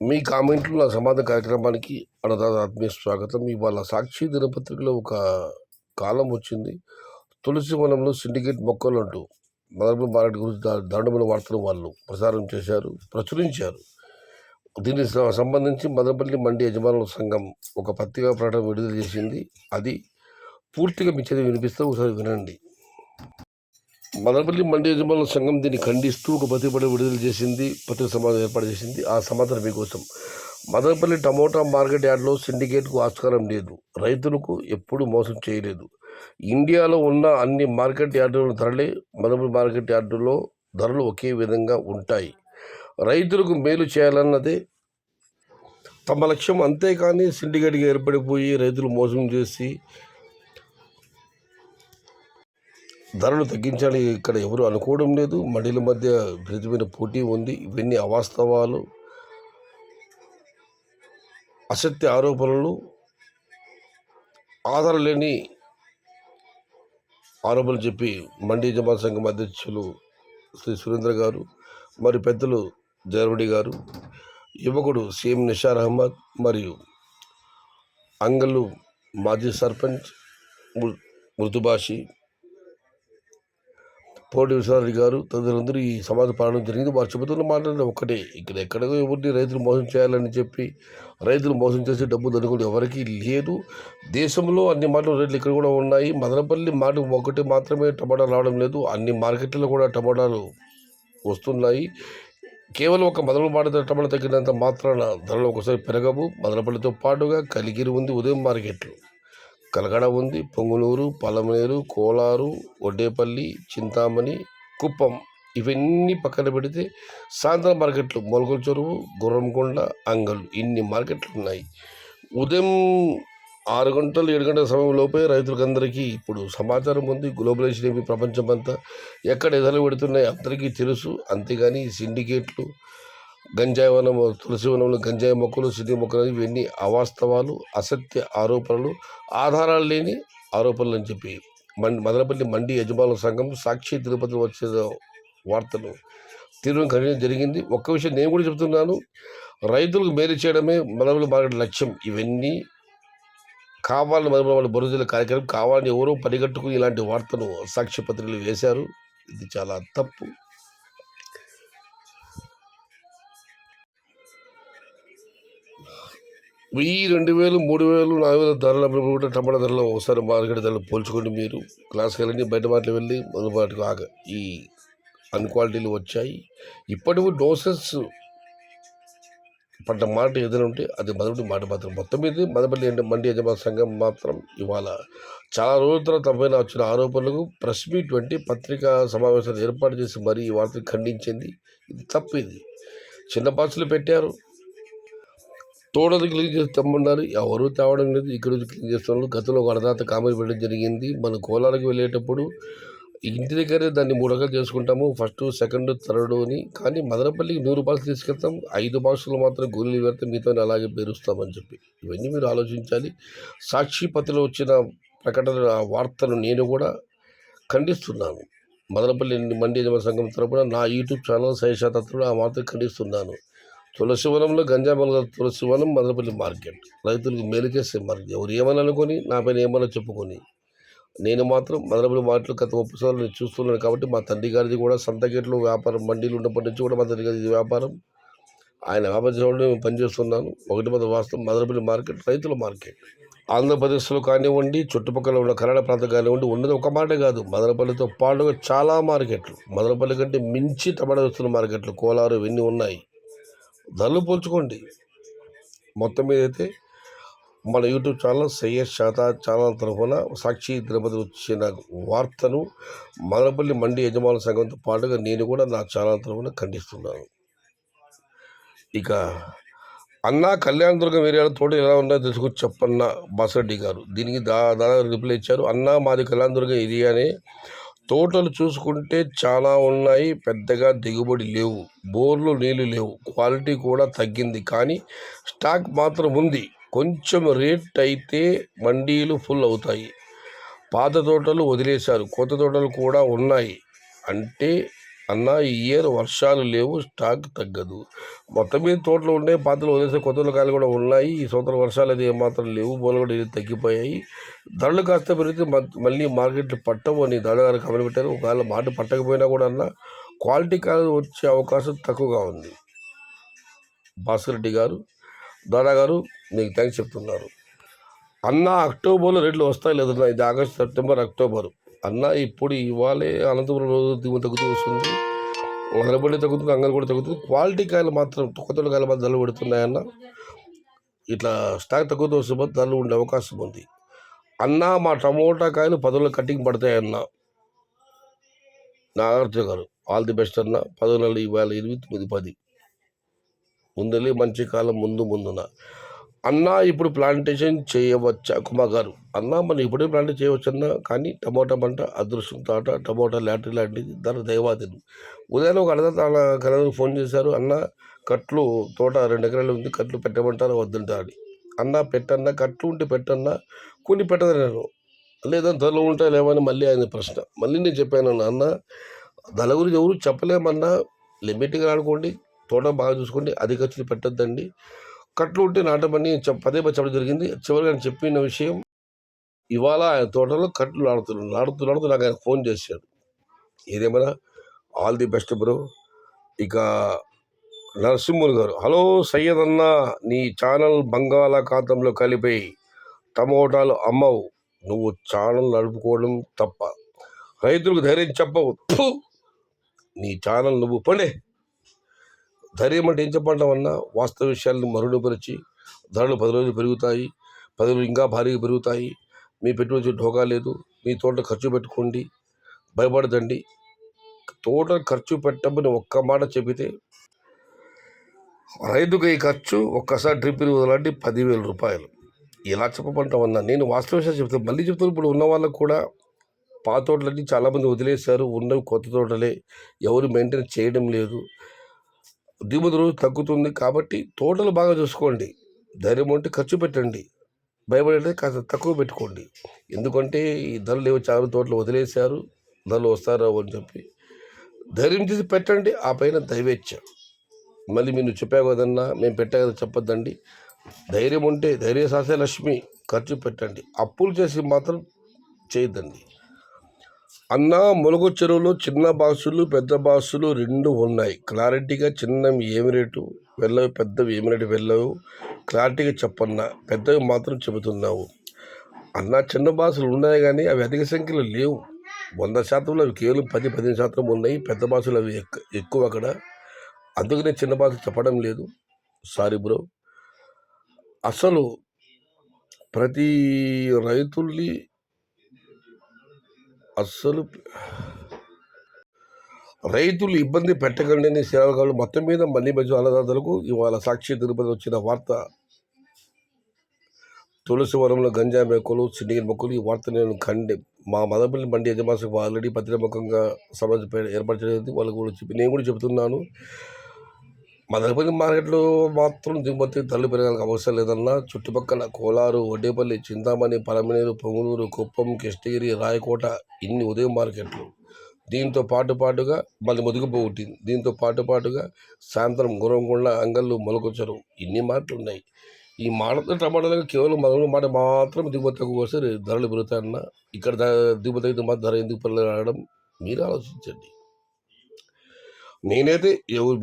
మీ కామెంట్లు నా సమాధాన కార్యక్రమానికి అన్నదాత ఆత్మీయ స్వాగతం. ఇవాళ సాక్షి దినపత్రికలో ఒక కాలం వచ్చింది. తులసి వనంలో సిండికేట్ మొక్కలు అంటూ మదనపల్లి మార్కెట్ గురించి దారుణమైన వార్తలు వాళ్ళు ప్రసారం చేశారు, ప్రచురించారు. దీనికి సంబంధించి మదనపల్లి మండి యజమానుల సంఘం ఒక పత్రికా ప్రకటన విడుదల చేసింది. అది పూర్తిగా మీ చదివి వినిపిస్తే ఒకసారి వినండి. మదనపల్లి మండి యజమానుల సంఘం దీన్ని ఖండిస్తూ ఒక పత్రిక విడుదల చేసింది, పత్రిక సమావేశం ఏర్పాటు చేసింది. ఆ సమాచారం మీకోసం. మదనపల్లి టమోటా మార్కెట్ యార్డ్లో సిండికేట్కు ఆస్కారం లేదు, రైతులకు ఎప్పుడూ మోసం చేయలేదు. ఇండియాలో ఉన్న అన్ని మార్కెట్ యార్డుల ధరలే మదనపల్లి మార్కెట్ యార్డులో ధరలు ఒకే విధంగా ఉంటాయి. రైతులకు మేలు చేయాలన్నదే తమ లక్ష్యం, అంతేకాని సిండికేట్గా ఏర్పడిపోయి రైతులు మోసం చేసి ధరలు తగ్గించాలని ఇక్కడ ఎవరు అనుకోవడం లేదు. మండీల మధ్య విపరీతమైన పోటీ ఉంది. ఇవన్నీ అవాస్తవాలు, అసత్య ఆరోపణలు, ఆధారం లేని ఆరోపణలు చెప్పి మండీ యజమాని సంఘం అధ్యక్షులు శ్రీ సురేంద్ర గారు, మరియు పెద్దలు జయరెడ్డి గారు, యువకుడు సీఎం నిషార్ అహ్మద్, మరియు అంగళ్ళు మాజీ సర్పంచ్ మృతుభాషి పోటీ విశ్వనాథ్ గారు తదితరులందరూ ఈ సమాజ పాలన జరిగింది. వారు చెబుతున్న మాటలు ఒకటే, ఇక్కడ ఎక్కడికో ఎవరిని రైతులు మోసం చేయాలని చెప్పి రైతులు మోసం చేసి డబ్బు దండుకోవడం ఎవరికీ లేదు. దేశంలో అన్ని మాటలు రేట్లు ఇక్కడ కూడా ఉన్నాయి. మదనపల్లి మాట ఒకటి మాత్రమే టమాటాలు రావడం లేదు, అన్ని మార్కెట్లలో కూడా టమాటాలు వస్తున్నాయి. కేవలం ఒక మదనపల్లి మాట టమాటా తగ్గినంత మాత్రాన ధరలు ఒకసారి పెరగవు. మదనపల్లితో పాటుగా కలిగిరి ఉంది, ఉదయం మార్కెట్లు, కలకడ ఉంది, పొంగునూరు, పలమనేరు, కోలారు, ఒడ్డేపల్లి, చింతామణి, కుప్పం, ఇవన్నీ పక్కన పెడితే సాయంత్రం మార్కెట్లు మొలకల చెరువు, గుర్రంకొండ, అంగళ్ళు, ఇన్ని మార్కెట్లు ఉన్నాయి. ఉదయం 6 గంటలు 7 గంటల సమయంలోపే రైతులకందరికీ ఇప్పుడు సమాచారం ఉంది. గ్లోబలైజేషన్ ఏమి ప్రపంచం అంతా ఎక్కడ ఎదలు పెడుతున్నాయి అందరికీ తెలుసు. అంతేగాని సిండికేట్లు, గంజాయి వనం, తులసి వనంలో గంజాయి మొక్కలు, సిద్ధి మొక్కలు, ఇవన్నీ అవాస్తవాలు, అసత్య ఆరోపణలు, ఆధారాలు లేని ఆరోపణలు అని చెప్పి మదనపల్లి మండి యజమానుల సంఘం సాక్షి తిరుపతిలో వచ్చే వార్తలు తీవ్రంగా ఖండించడం జరిగింది. ఒక్క విషయం నేను కూడా చెబుతున్నాను, రైతులకు మేలు చేయడమే మదనపల్లి మార్కెట్ లక్ష్యం. ఇవన్నీ కావాలని మదనపల్లి వాళ్ళు బరుజుల కార్యక్రమం కావాలని ఎవరో పరిగట్టుకుని ఇలాంటి వార్తను సాక్షి పత్రికలు వేశారు. ఇది చాలా తప్పు. వెయ్యి, 2000, 3000, 4000 ధరల కూడా టమాటా ధరలు ఒకసారి మార్కెట్ ధరలు పోల్చుకోండి. మీరు క్లాస్కి వెళ్ళండి, బయట మాటలు వెళ్ళి మొదటి ఈ అన్క్వాలిటీలు వచ్చాయి. ఇప్పటికీ డోసెస్ పడ్డ మాట ఏదైనా ఉంటే అది మొదటి మాట మాత్రం. మొత్తం మీద మదనపల్లి మండి యజమాని సంఘం మాత్రం ఇవాళ చాలా రోజుల తర్వాత పైన వచ్చిన ఆరోపణలకు ప్రెస్ మీట్ వంటి పత్రికా సమావేశాలు ఏర్పాటు చేసి మరీ ఈ వార్తను ఖండించింది. ఇది తప్పు. ఇది చిన్న బాక్సులు పెట్టారు, తోడది క్లీన్ చేసి తెమ్మన్నారు, ఎవరు తేవడం లేదు. ఇక్కడ క్లీన్ చేస్తున్నారు. గతంలో ఒక అన్నదాత కామెంట్ పెట్టడం జరిగింది, మన కోలానికి వెళ్ళేటప్పుడు ఇంటి దగ్గరే దాన్ని 3 రకాలు చేసుకుంటాము, ఫస్ట్, సెకండ్, థర్డ్ అని. కానీ మదనపల్లికి 100 బాక్సులు తీసుకెళ్తాం, 5 బాక్సులు మాత్రం గోళీలు పెడితే మీతో అలాగే పేరుస్తామని చెప్పి. ఇవన్నీ మీరు ఆలోచించాలి. సాక్షి పత్రికలో వచ్చిన ప్రకటన వార్తను నేను కూడా ఖండిస్తున్నాను. మదనపల్లి మండి యజమాని సంఘం తరపున నా యూట్యూబ్ ఛానల్ సైషాతత్తుడు ఆ వార్తను ఖండిస్తున్నాను. తులసి వనంలో గంజాయి మొలక, తులసి వనం మదనపల్లి మార్కెట్ రైతులకు మేలు చేసే మార్కెట్. ఎవరు ఏమని అనుకొని నా పైన ఏమన్నా చెప్పుకొని, నేను మాత్రం మదనపల్లి మార్కెట్లో గత 30 సంవత్సరాలు చూస్తున్నాను. కాబట్టి మా తండ్రి గారిది కూడా సంతగేట్లో వ్యాపారం, మండీలు ఉన్నప్పటి నుంచి కూడా మా తండ్రి గారి వ్యాపారం, ఆయన వ్యాపారం నేను పనిచేస్తున్నాను. ఒకటి మాత్రం వాస్తవం, మదనపల్లి మార్కెట్ రైతుల మార్కెట్. ఆంధ్రప్రదేశ్లో కానివ్వండి, చుట్టుపక్కల ఉన్న కన్నడ ప్రాంతం కానివ్వండి, ఉన్నది ఒక మాట కాదు, మదనపల్లితో పాటుగా చాలా మార్కెట్లు, మదనపల్లి కంటే మించి టమాటా వస్తున్న మార్కెట్లు, కోలారు, ఇవన్నీ ఉన్నాయి. ధరలు పోల్చుకోండి. మొత్తం మీద అయితే మన యూట్యూబ్ ఛానల్ సయ్యద్ షాతా ఛానల్ తరఫున సాక్షి తిరుపతి వచ్చిన వార్తను మదనపల్లి మండి యజమానుల సంఘంతో పాటుగా నేను కూడా నా ఛానల్ తరఫున ఖండిస్తున్నాను. ఇక అన్నా కళ్యాణదుర్గం ఏరియాలో తోటలు ఎలా ఉన్నాయో తెలుసుకొని చెప్పన్న బాసిరెడ్డి గారు దీనికి దాదాపు రిప్లై ఇచ్చారు. అన్నా మాది కళ్యాణదుర్గం ఏరియానే, తోటలు చూసుకుంటే చాలా ఉన్నాయి, పెద్దగా దిగుబడి లేవు, బోర్లు నీళ్ళు లేవు, క్వాలిటీ కూడా తగ్గింది, కానీ స్టాక్ మాత్రం ఉంది. కొంచెం రేట్ అయితే మండీలు ఫుల్ అవుతాయి. పాత తోటలు వదిలేశారు, కొత్త తోటలు కూడా ఉన్నాయి అంటే అన్న ఈ ఇయర్ వర్షాలు లేవు, స్టాక్ తగ్గదు. మొత్తం మీద తోటలు ఉన్నాయి, పాతలు వదిలేసే కొత్త కాయలు కూడా ఉన్నాయి. ఈ సంవత్సరం వర్షాలు అయితే ఏమాత్రం లేవు, పూలు కూడా ఇది తగ్గిపోయాయి. ధరలు కాస్త పెరిగితే మళ్ళీ మార్కెట్లు పట్టవు అని దాదాపు కమలు పెట్టారు. ఒకవేళ మాట పట్టకపోయినా కూడా అన్న క్వాలిటీ కాయలు వచ్చే అవకాశం తక్కువగా ఉంది. భాస్కర్ రెడ్డి గారు, దాదా గారు మీకు థ్యాంక్స్ చెప్తున్నారు. అన్న అక్టోబర్లో రేట్లు వస్తాయి లేదన్నా, ఇది ఆగస్ట్, సెప్టెంబర్, అక్టోబర్. అన్న ఇప్పుడు ఇవాళే అనంతపురం రోజు దిగువ తగ్గుతూ వస్తుంది, నిలబడి తగ్గుతుంది, అంగలు కూడా తగ్గుతుంది. క్వాలిటీ కాయలు మాత్రం కొత్త కాయలు మాత్రం ధరలు పెడుతున్నాయన్న. ఇట్లా స్టాక్ తగ్గుతూ వస్తే ధరలు ఉండే అవకాశం ఉంది అన్న. మా టమోటా కాయలు 10 కటింగ్ పడతాయన్న. నాగార్జున గారు ఆల్ ది బెస్ట్ అన్న. 10 నెలలు ఇవాళ 8, 9, 10 ముందలే మంచి కాలం ముందున అన్న. ఇప్పుడు ప్లాంటేషన్ చేయవచ్చా? కుమార్ గారు అన్న మనం ఇప్పుడే ప్లాంటేషన్ చేయవచ్చన్నా, కానీ టమోటా పంట అదృష్టం తాట, టమోటా లాటరీ లాంటిది, ధర దైవాదిని. ఉదయం ఒక కలర్ ఫోన్ చేశారు, అన్న కట్లు తోట 2 ఎకరాలు ఉంది, కట్లు పెట్టమంటారా వద్దంటా అని. అన్న పెట్టన్నా, కట్లు ఉంటే పెట్టన్నా, కొన్ని పెట్టదన్నాను. లేదా ధరలు ఉంటాయి లేవని మళ్ళీ ఆయన ప్రశ్న. మళ్ళీ నేను చెప్పాను అన్న, ధర గురించి ఎవరు చెప్పలేమన్నా, లిమిట్గా ఆడుకోండి, తోట బాగా చూసుకోండి, అధిక ఖర్చులు పెట్టద్దండి, కట్లు ఉంటే నాటమని పదే చెప్పడం జరిగింది. చివరిగా ఆయన చెప్పిన విషయం, ఇవాళ ఆయన తోటలో కట్లు నాడుతూ నాకు ఆయన ఫోన్ చేశాడు. ఏదేమైనా ఆల్ ది బెస్ట్ బ్రో. ఇక నరసింహులు గారు, హలో సయ్యద్ అన్న, నీ ఛానల్ బంగాళాఖాతంలో కలిపి టమోటాలు అమ్మవు, నువ్వు ఛానల్ నడుపుకోవడం తప్ప రైతులకు ధైర్యం చెప్పవు. నీ ఛానల్ నువ్వు పండే ధైర్యం అంటే ఏం చెప్పంటామన్నా, వాస్తవ విషయాలను మరుగుపరిచి ధరలు 10 రోజులు పెరుగుతాయి, 10 రోజులు ఇంకా భారీగా పెరుగుతాయి, మీ పెట్టుబడి ఢోకా లేదు, మీ తోట ఖర్చు పెట్టుకోండి, భయపడదండి. తోట ఖర్చు పెట్టమని ఒక్క మాట చెబితే రైతుకు ఈ ఖర్చు ఒక్కసారి డ్రిప్ వదలండి 10,000 రూపాయలు. ఎలా చెప్పమంటామన్నా, నేను వాస్తవ విషయాలు చెప్తాను. మళ్ళీ చెప్తాను, ఇప్పుడు ఉన్న వాళ్ళకు కూడా పాత తోటలన్నీ చాలామంది వదిలేశారు, ఉన్నవి కొత్త తోటలే, ఎవరు మెయింటైన్ చేయడం లేదు, దిగుబడి రోజు తగ్గుతుంది. కాబట్టి తోటలు బాగా చూసుకోండి, ధైర్యం ఉంటే ఖర్చు పెట్టండి, భయపడే కాస్త తక్కువ పెట్టుకోండి. ఎందుకంటే ఈ ధరలు ఏవో చాలా తోటలు వదిలేశారు, ధరలు వస్తారా అని చెప్పి ధైర్యం చేసి పెట్టండి. ఆ పైన దైవేచ్ఛ. మళ్ళీ మీరు చెప్పావు కదన్నా, మేము పెట్టా కదా చెప్పొద్దండి. ధైర్యం ఉంటే ధైర్య సాసే లక్ష్మి, ఖర్చు పెట్టండి, అప్పులు చేసి మాత్రం చేయొద్దండి అన్న. ములుగు చెరువులో చిన్న బాక్సులు పెద్ద బాక్సులు 2 ఉన్నాయి, క్లారిటీగా చిన్నవి ఏమి రేటు వెళ్ళవు, పెద్దవి ఏమి రేటు వెళ్ళవు, క్లారిటీగా చెప్పన్నా. పెద్దవి మాత్రం చెబుతున్నావు అన్న. చిన్న బాక్సులు ఉన్నాయి కానీ అవి అధిక సంఖ్యలో లేవు, 100% అవి కేవలం 10-15% ఉన్నాయి. పెద్ద బాక్సులు అవి ఎక్కువ అక్కడ, అందుకనే చిన్న బాక్సులు చెప్పడం లేదు. Sorry bro. అసలు ప్రతి రైతుల్ని రైతులు ఇబ్బంది పెట్టకండి సేవలు మొత్తం మీద మళ్ళీ మధ్య అన్నదాతలకు ఇవాళ సాక్షి తిరుపతి వచ్చిన వార్త, తులసివరంలో గంజా మొక్కలు, సిండికేట్ మొక్కలు. ఈ వార్త నేను మా మదపల్లి మండి యజమానికి ఆల్రెడీ పత్రికాముఖంగా సమాజం ఏర్పాటు చేయలేదు, వాళ్ళకు కూడా నేను కూడా చెబుతున్నాను. మదనపల్లి మార్కెట్లో మాత్రం దిగుమతి ధరలు పెరగాలని అవసరం లేదన్నా. చుట్టుపక్కల కోలారు, వడ్డేపల్లి, చింతామణి, పరమనేరు, పొంగునూరు, కుప్పం, కృష్ణగిరి, రాయకోట ఇన్ని ఉదయం మార్కెట్లు. దీంతో పాటుగా మళ్ళీ ముదుగుపోగొట్టింది. దీంతో పాటుగా సాయంత్రం గురంకొండ, అంగళ్ళు, మొలకొచ్చరు ఇన్ని మార్కెట్లు ఉన్నాయి. ఈ మాటతో టమాటాలకు కేవలం మదనపల్లి మాట మాత్రం దిగుమతి తక్కువ వస్తే ధరలు పెరుగుతాయన్న. ఇక్కడ దిగుమతి అయితే మాత్రం ధర ఎందుకు పెరగడం మీరు ఆలోచించండి. నేనైతే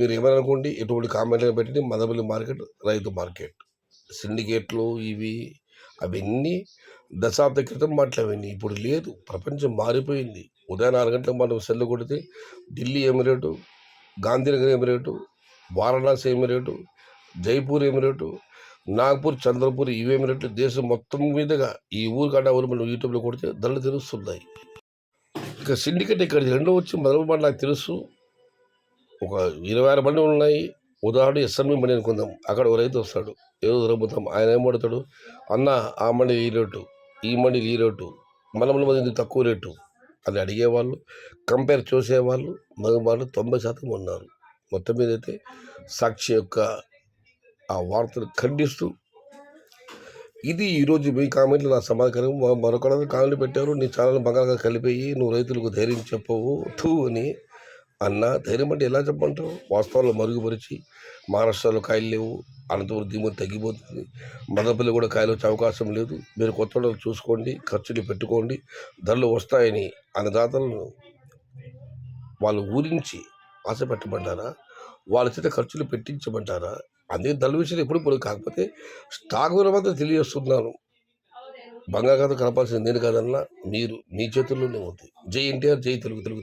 మీరు ఏమనుకోండి, ఎటువంటి కామెంట్లు పెట్టండి. మదనపల్లి మార్కెట్ రైతు మార్కెట్, సిండికేట్లు ఇవి అవన్నీ దశాబ్ద క్రితం మాట్లాడవన్నీ ఇప్పుడు లేదు. ప్రపంచం మారిపోయింది. ఉదయం 4 గంటలకు మనం సెల్లు కొడితే ఢిల్లీ ఏమి రేటు, గాంధీనగర్ ఏమి రేటు, వారణాసి ఏమి రేటు, జైపూర్ ఏమి రేటు, నాగ్పూర్, చంద్రపూర్ ఇవేమి రేట్లు, దేశం మొత్తం మీదుగా ఈ ఊరు కంటే ఊరు మనం యూట్యూబ్లో కొడితే ధరలు తెలుస్తున్నాయి. ఇక సిండికేట్ ఇక్కడ 2 వచ్చి మొదలు నాకు తెలుసు, ఒక 26 బండి ఉన్నాయి. ఉదాహరణ ఎస్ఎంఈ బండి అనుకుందాం, అక్కడ ఒక రైతు వస్తాడు, ఏదో దొరుకుతాం, ఆయన ఏం పడతాడు, అన్న ఆ మండి ఈ రేటు, ఈ మండి ఈ రేటు, మనముల మంది తక్కువ రేటు అని అడిగేవాళ్ళు, కంపేర్ చేసేవాళ్ళు మగవాళ్ళు 90% ఉన్నారు. మొత్తం మీద అయితే సాక్షి యొక్క ఆ వార్తను ఖండిస్తూ ఇది ఈరోజు మీ కామెంట్లు నా సమాధానం. మరొక కామెంట్లు పెట్టారు, నీ ఛానల్ బంగాళగా కలిపి నువ్వు రైతులకు ధైర్యం చెప్పవు టూ అని. అన్న ధైర్యం అంటే ఎలా చెప్పమంటావు? వాస్తవాలు మరుగుపరిచి మహారాష్ట్రలో కాయలు లేవు, అనంతపురం దిగుమతి తగ్గిపోతుంది, మదనపల్లి కూడా కాయలు వచ్చే అవకాశం లేదు, మీరు కొత్త వాళ్ళని చూసుకోండి, ఖర్చులు పెట్టుకోండి, ధరలు వస్తాయని అన్నదాతలను వాళ్ళు ఊరించి ఆశ పెట్టమంటారా? వాళ్ళ చేత ఖర్చులు పెట్టించమంటారా? అందుకే ధరల విషయంలో ఎప్పుడు ఇప్పుడు కాకపోతే స్టాక్ విలువ మాత్రం తెలియజేస్తున్నాను. బంగాళాఖాతం కలపాల్సింది నేను కాదన్నా, మీరు మీ చేతుల్లోనే ఉంది. జై ఎన్టీఆర్, జై తెలుగు తెలుగు.